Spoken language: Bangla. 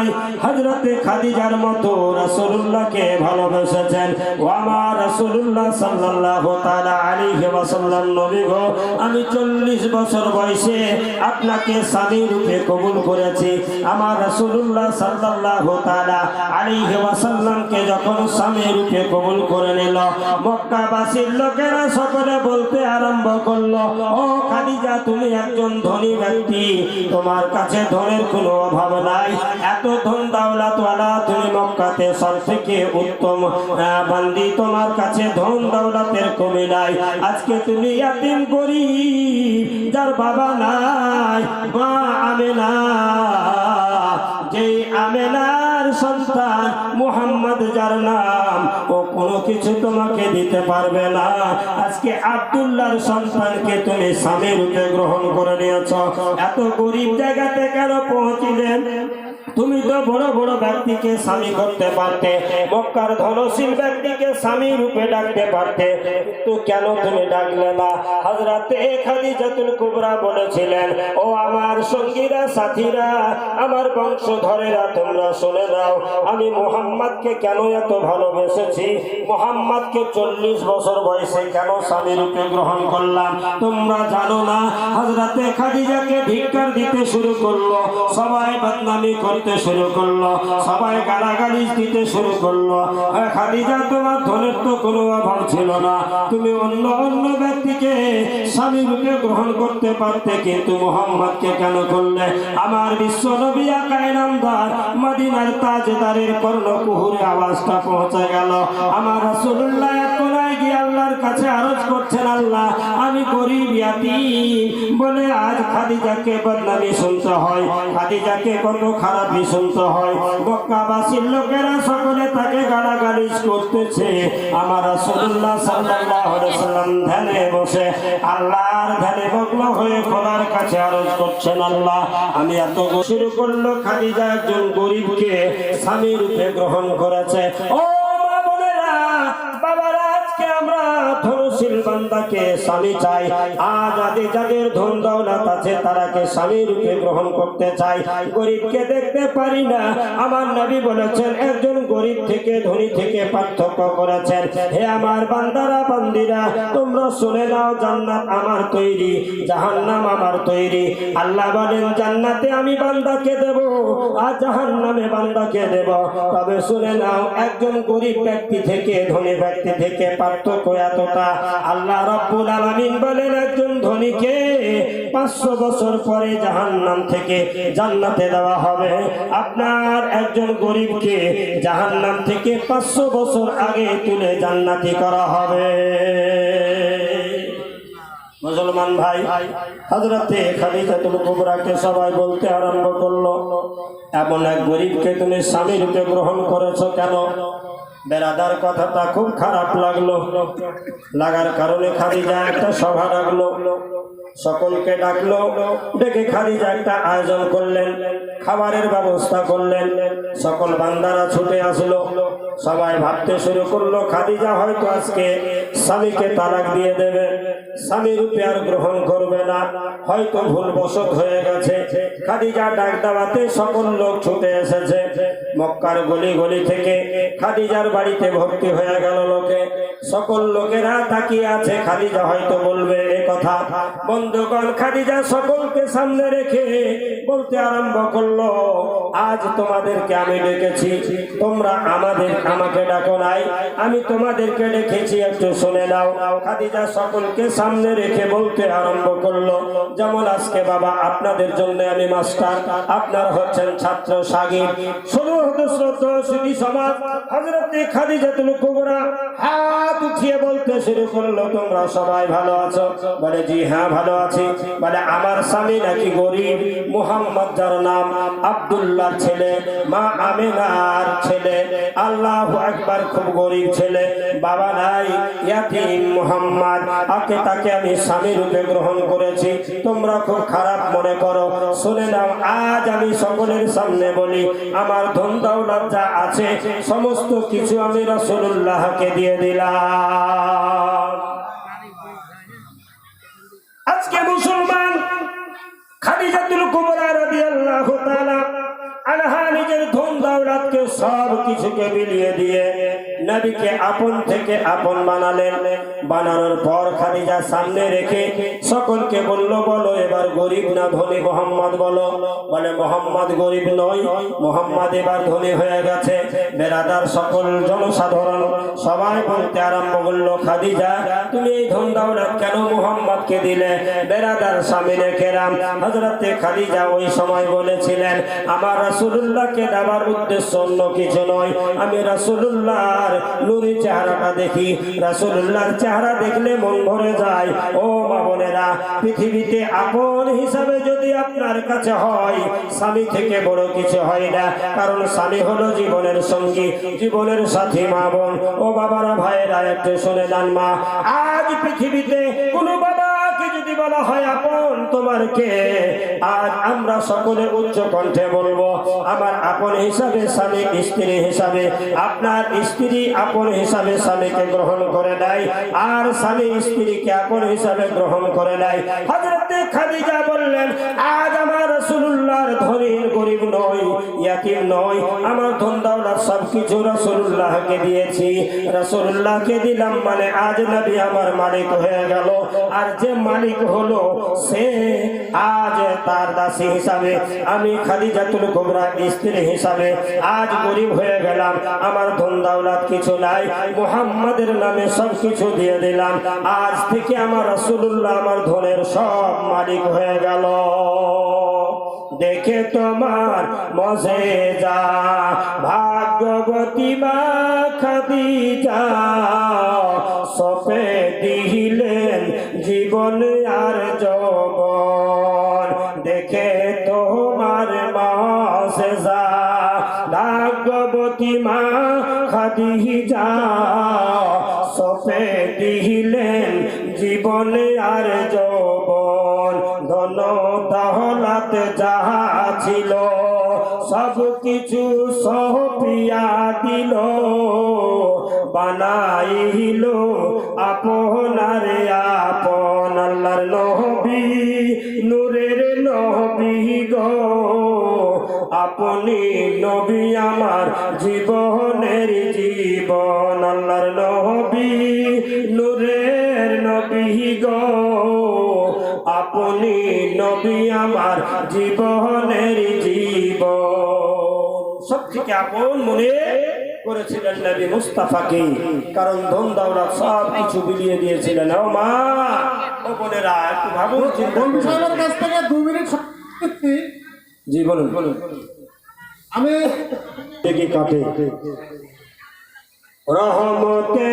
নাই হযরতে খাদিজার মতো রাসূলুল্লাহকে ভালোবেসেছেন। ও আমার রাসূলুল্লাহ সাল্লাল্লাহু তাআলা আলাইহি ওয়াসাল্লাম নবী গো, আমি 40 বছর বয়সে আপনাকে স্বামী রূপে কবুল করেছি। আমার রাসূলুল্লাহ সাল্লাল্লাহু তাআলা আলাইহি ওয়াসাল্লামকে যখন স্বামী রূপে কবুল করে নিল, মক্কাবাসীর লোকেরা সকলে বলতে আরম্ভ করলো, ও খাদিজা, তুমি একজন ধনী ব্যক্তি, তোমার কাছে ধনের কোনো অভাব নাই, এত ধন দাওলাতওয়ালা তুমি, মক্কাতে সবথেকে উত্তম বান্দি, তোমার কাছে ধন দাওলাতের কমি নাই। আজকে তুমি ইয়াতীম গরীব, যার বাবা নাই, মা আমেনা, যে আমেনার সন্তান মুহাম্মদ যার নাম, ও কোনো কিছু তোমাকে দিতে পারবে না। আজকে আব্দুল্লাহর সন্তানকে তুমি স্বামী রূপে গ্রহণ করে নিয়েছ, এত গরিব জায়গাতে কেন পৌঁছিলেন? তুমি তো বড় বড় ব্যক্তিকে স্বামী করতে পারতে, মক্কার ধনশীল ব্যক্তিকে স্বামী রূপে ডাকতে পারতে, কিন্তু কেন তুমি ডাকলে না? হযরতে খাদিজাতুল কুবরা বলেছিলেন, ও আমার সঙ্গীরা, সাথীরা, আমার বংশধরেরা, তোমরা শুনে নাও, আমি মুহাম্মদকে কেন এত ভালোবেসেছি, মুহাম্মদকে 40 বছর বয়সে কেন স্বামী রূপে গ্রহণ করলাম। তোমরা জানো না? হযরতে খাদিজাকে ধিক্কার দিতে শুরু করলো, সবাই বদনামি করতে শুরু করলো, সবাই গালাগালি দিতে শুরু করলো। খাদিজা, তোমার ধনের তো কোনো অভাব ছিল না, তুমি অন্য অন্য ব্যক্তিকে স্বামী রূপে গ্রহণ করতে পারতে, কিন্তু মুহাম্মদকে কেন করলে? আমার বিশ্ব নবী আকায়ে নামদার মদিনার তাজদারের কর্ণকুহুরে আওয়াজটা পৌঁছে গেল। আমার রাসূলুল্লাহ এক কোনায় গিয়ে আল্লাহর কাছে আরজ করছেন, আল্লাহ, আমি গরীব ইয়াতীম বলে আজ খাদিজাকে বদনামি শুনতে হয়, খাদিজাকে কত খারাপই শুনতে হয়, মক্কাবাসীর লোকেরা সকলে তাকে গালাগালি করতেছে। আমার রাসূলুল্লাহ সাল্লাল্লাহু আলাইহি ওয়াসাল্লাম ধ্যানে বসে আল্লাহর ধ্যানে মগ্ন হয়ে খোদার কাছে আরজ করছেন, আল্লাহ, আমি এত শুরু করলো, খাদিজা একজন গরীবকে স্বামী রূপে গ্রহণ করেছে। ও মা বোনেরা, বাবারা, আজকে আমরা ধনশীল বান্দাকে স্বামী চাই, আজ যাদের ধন দৌলত আছে তারাকে স্বামী রূপে গ্রহণ করতে চাই, গরিবকে দেখতে পারি না। আমার নবী বলেছেন, একজন গরিব থেকে ধনী থেকে পার্থক্য করেছেন। হে আমার বান্দারা, বান্দিরা, তোমরা শুনে নাও, জান্নাত আমার তৈরি, জাহান্নাম আমার তৈরি। আল্লাহ বলেন, জান্নাতে আমি বান্দাকে দেব, আর জাহান্নামে বান্দাকে দেব। তবে শুনে নাও, একজন গরিব ব্যক্তি থেকে ধনী ব্যক্তি থেকে পার্থক্য এতটা। আল্লাহ রাব্বুল আলামিন বলেন, একজন ধনীকে 500 বছর পরে জাহান্নাম থেকে জান্নাতে দেওয়া হবে, আপনার একজন গরিবকে জাহান্নাম থেকে 500 বছর আগে তুলে জান্নাতি করা হবে। মুসলমান ভাই, হযরতে খাদিজাতুল কুবরাকে সবাই বলতে আরম্ভ করলো, এমন এক গরিবকে তুমি স্বামী রূপে গ্রহণ করেছো কেন? বেরাদার কথাটা খুব খারাপ লাগলো, লাগার কারণে খাদিজা একটা সভা ডাকলো, সকলকে ডাকলো, ডেকে খাদিজা একটা আয়োজন করলেন, খাবারের ব্যবস্থা করলেন। সকল বান্দারা ছুটে আসলো, সবাই ভাবতে শুরু করলো, খাদিজা হয়তো আজকে স্বামীকে তালাক দিয়ে দেবে, স্বামী রূপে আর গ্রহণ করবে না, হয়তো ভুলবশত হয়ে গেছে। খাদিজা ডাক দেওয়াতে সকল লোক ছুটে এসেছে, মক্কার গলি গলি থেকে খাদিজার বাড়িতে ভর্তি হয়ে গেল লোকে। সকল লোকেরা তাকিয়ে আছে, খাদিজা হয়তো বলবে এ কথা। বন্ধুগণ, খাদিজা সকলকে সামনে রেখে বলতে আরম্ভ করলো, আজ তোমাদেরকে আমি ডেকেছি, তোমরা আমাকে ডাকো নাই, আমি তোমাদেরকে ডেকেছি, একটু শুনে নাও। খাদিজা সকলকে সামনে রেখে বলতে আরম্ভ করলো, যেমন আজকে বাবা আপনাদের জন্য আমি মাস্টার, আপনার হচ্ছেন ছাত্র শাগির। শুরু হতে শ্রদ্ধা সুধী সমাজ, হযরতে খাদিজাতুল কুবরা হাত উঠিয়ে বলতে শুরু করলো, তোমরা সবাই ভালো আছো? বলে, জি হ্যাঁ ভালো আছি। বলে, আমার স্বামী নাকি গরিব, মুহাম্মদ যার নাম, আব্দুল্লাহর ছেলে, মা আমেনার ছেলে, আল্লাহু আকবার, খুব গরিব ছেলে, বাবা নাই, ইয়াতীম মুহাম্মদ, তাকে আমি স্বামী রূপে গ্রহণ করেছি, তোমরা খুব খারাপ মনে করো। শুনে নাও, আজ আমি সকলের সামনে বলি, আমার ধন দৌলত যা আছে সমস্ত কিছু আমি রাসূলুল্লাহকে দিয়ে দিলাম। আজকে মুসলমান খাদিজাতুল কুবরা রাদিয়াল্লাহু তাআলা আনহা নিজের দৌলতকে সব কিছুকে বিলিয়ে দিয়ে নবীকে আপন থেকে আপন বানালেন। বানানোর পর খাদিজা সামনে রেখে সকলকে বলল, বলো এবার গরিব না ধনী মোহাম্মদ বলো। বলে মোহাম্মদ গরিব নয়, মোহাম্মদ এবার ধনী হয়ে গেছে। বেরাদার সকল জনসাধারণ সবাই বলতে আরম্ভ করলো, খাদিজা তুমি এই ধন দৌলত কেন মোহাম্মদকে দিলে? বেরাদার সামনে কেরাম হযরতে খাদিজা ওই সময় বলেছিলেন, আমার রাসূলুল্লাহকে দেওয়ার উদ্দেশ্য অন্য কিছু নয়। আমি রাসূলুল্লাহর নূরি চেহারাটা দেখি, রাসূলুল্লাহর চেহারা দেখলে মন ভরে যায়। ও মা বোনেরা, পৃথিবীতে আপন হিসাবে যদি আপনার কাছে হয়, স্বামী থেকে বড় কিছু হয় না। কারণ স্বামী হলো জীবনের সঙ্গী, জীবনের সাথী। মা বোন ও বাবারা, ভাইয়েরা, একটু শুনে যান। মা, আজ পৃথিবীতে কোনো বাবাকে যদি বলা হয় আপন তোমার কে, আজ আমরা সকলে উচ্চ কণ্ঠে বলবো আমার আপন হিসাবে স্বামী, স্ত্রী হিসাবে। আপনার স্ত্রী আপন হিসাবে স্বামীকে গ্রহণ করে নেয়, আর স্বামী স্ত্রীকে আপন হিসাবে গ্রহণ করে নেয়। হযরতে খাদিজা বললেন, আজ আমার রাসূলুল্লাহর ধনী গরিব নয়, ইয়াতীম নয়, আমার ধন দৌলত সবকিছু রাসূলুল্লাহকে দিয়েছি। রাসূলুল্লাহকে দিলাম মানে আজ নবী আমার মালিক হয়ে গেল। আর যে মালিক হলো সে আজ তার দাসী হিসাবে, আমি খাদিজাতুল কুবরা স্ত্রী হিসাবে আজ গরিব হয়ে গেলাম। আমার ধন দৌলত কিছু নাই, মুহাম্মাদের নামে সব কিছু দিয়ে দিলাম। আজ থেকে আমার রাসূলুল্লাহ আমার ধনের সব মালিক হয়ে গেল। দেখে তোমার মজেজা ভাগ্যবতী মা খাদিজা, সপে দিলেন জীবন আর যৌবন। দেখে তোমার মজেজা ভাগ্যবতী মা খাদিজা, সপে দিলেন জীবন আর যৌবন। ধন দৌলত যাহা ছিল সব কিছু সপিয়া দিল, বানাইল আপনার আপন। আল্লাহর নবী নূরের নবী গো, আপনি নবী আমার জীবনের জীবন। আল্লাহর নবী নূরের নবী গো, আপনি নবী আমার জীবনের জীবন। সবথেকে আপন মনে করেছিলেন নবী মুস্তাফাকে, কারণ ধন দৌলত সব কিছু বিলিয়ে দিয়েছিলেন। ও মা, ও বোনেরা, একটু ভাবুন, চিন্তা করুন। কাছ থেকে 2 মিনিট জি বলুন। আমি দেখি কাটে রহমতে